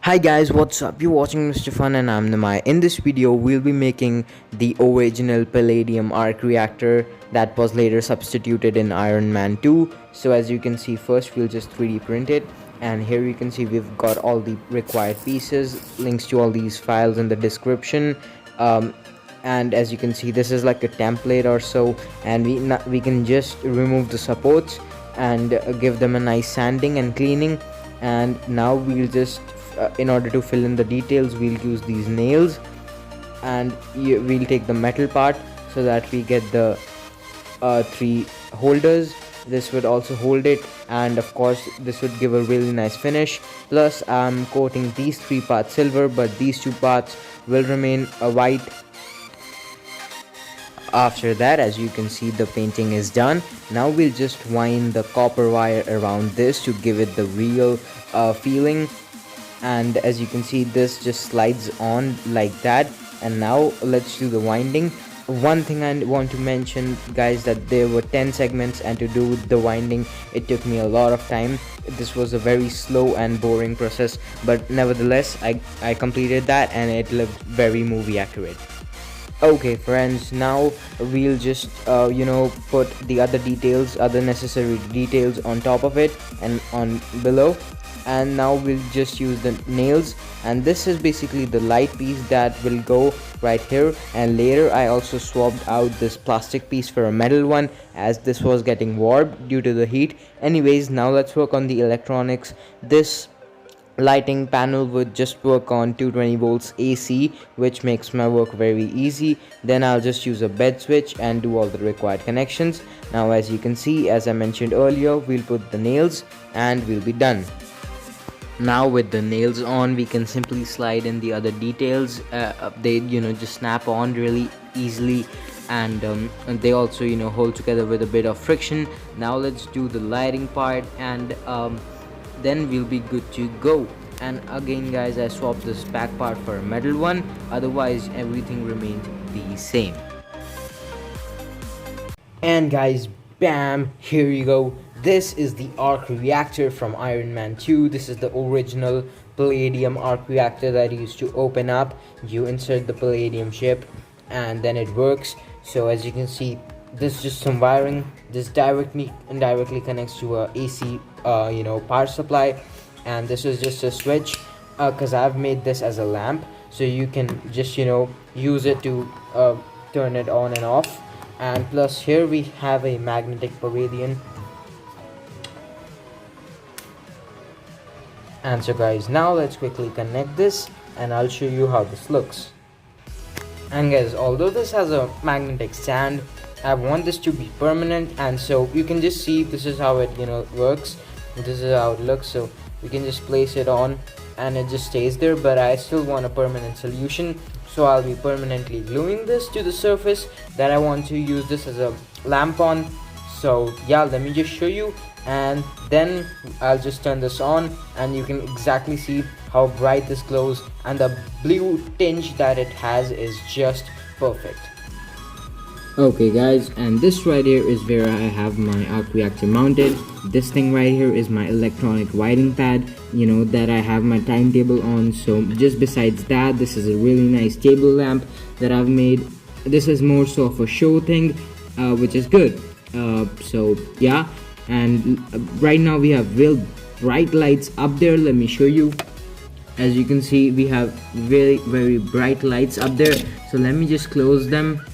Hi guys, what's up? You're watching Mr. Fun and I'm Namai. In this video, we'll be making the original palladium arc reactor that was later substituted in Iron Man 2. So as you can see, first we'll just 3D print it, and here you can see we've got all the required pieces, links to all these files in the description. And as you can see, this is like a template or so, and we can just remove the supports and give them a nice sanding and cleaning. And now we'll just in order to fill in the details, we'll use these nails, and we'll take the metal part so that we get the three holders. This would also hold it, and of course this would give a really nice finish. Plus I'm coating these three parts silver, but these two parts will remain white. After that, as you can see, the painting is done. Now we'll just wind the copper wire around this to give it the real feeling. And as you can see, this just slides on like that. And now let's do the winding. One thing I want to mention, guys, that there were 10 segments, and to do the winding it took me a lot of time. This was a very slow and boring process, but nevertheless I completed that, and it looked very movie accurate. Okay friends, now we'll just put the other necessary details on top of it and on below. And now we'll just use the nails, and this is basically the light piece that will go right here. And later I also swapped out this plastic piece for a metal one, as this was getting warped due to the heat. Anyways, now let's work on the electronics. This lighting panel would just work on 220 volts AC, which makes my work very easy. Then I'll just use a bed switch and do all the required connections. Now as you can see, as I mentioned earlier, we'll put the nails and we'll be done. Now with the nails on, we can simply slide in the other details. They just snap on really easily, and they also hold together with a bit of friction. Now let's do the lighting part, and then we'll be good to go. And again guys, I swapped this back part for a metal one, otherwise everything remained the same. And guys, bam, here you go. This is the arc reactor from Iron Man 2. This is the original palladium arc reactor that used to open up. You insert the palladium chip and then it works. So as you can see, this is just some wiring. This directly connects to a AC power supply, and this is just a switch because I've made this as a lamp, so you can just use it to turn it on and off. And plus here we have a magnetic pavilion. And so guys, now let's quickly connect this and I'll show you how this looks. And guys, although this has a magnetic stand, I want this to be permanent, and so you can just see this is how it works. This is how it looks. So we can just place it on and it just stays there, but I still want a permanent solution, so I'll be permanently gluing this to the surface that I want to use this as a lamp on. So yeah, let me just show you, and then I'll just turn this on and you can exactly see how bright this glows, and the blue tinge that it has is just perfect. Okay guys, and this right here is where I have my arc reactor mounted. This thing right here is my electronic writing pad, that I have my timetable on. So just besides that, this is a really nice table lamp that I've made. This is more so of a show thing, which is good. So yeah, and right now we have real bright lights up there. Let me show you. As you can see, we have very bright lights up there. So let me just close them,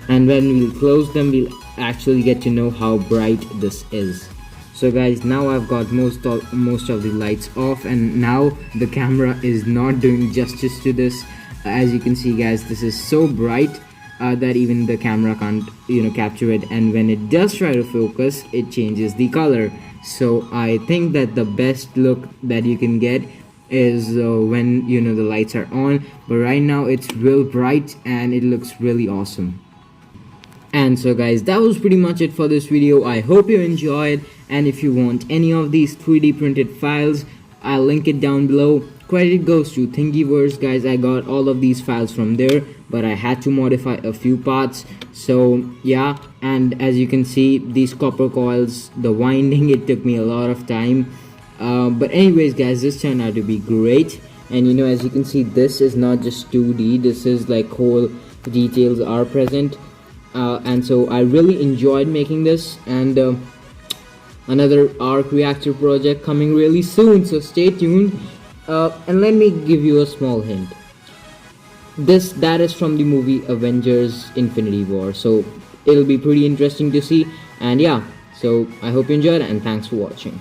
and when we close them, we'll actually get to know how bright this is. So guys, now I've got most of the lights off, and now the camera is not doing justice to this. As you can see guys, this is so bright that even the camera can't capture it, and when it does try to focus, it changes the color. So I think that the best look that you can get is when the lights are on, but right now it's real bright and it looks really awesome. And so guys, that was pretty much it for this video. I hope you enjoyed, and if you want any of these 3D printed files, I'll link it down below. Credit goes to Thingiverse, guys. I got all of these files from there, but I had to modify a few parts. So yeah, and as you can see, these copper coils, the winding, it took me a lot of time. But anyways guys, this turned out to be great. And as you can see, this is not just 2D, this is like whole details are present. And so I really enjoyed making this, and another arc reactor project coming really soon, so stay tuned. And let me give you a small hint. That is from the movie Avengers Infinity War, so it'll be pretty interesting to see. And yeah, so I hope you enjoyed, and thanks for watching.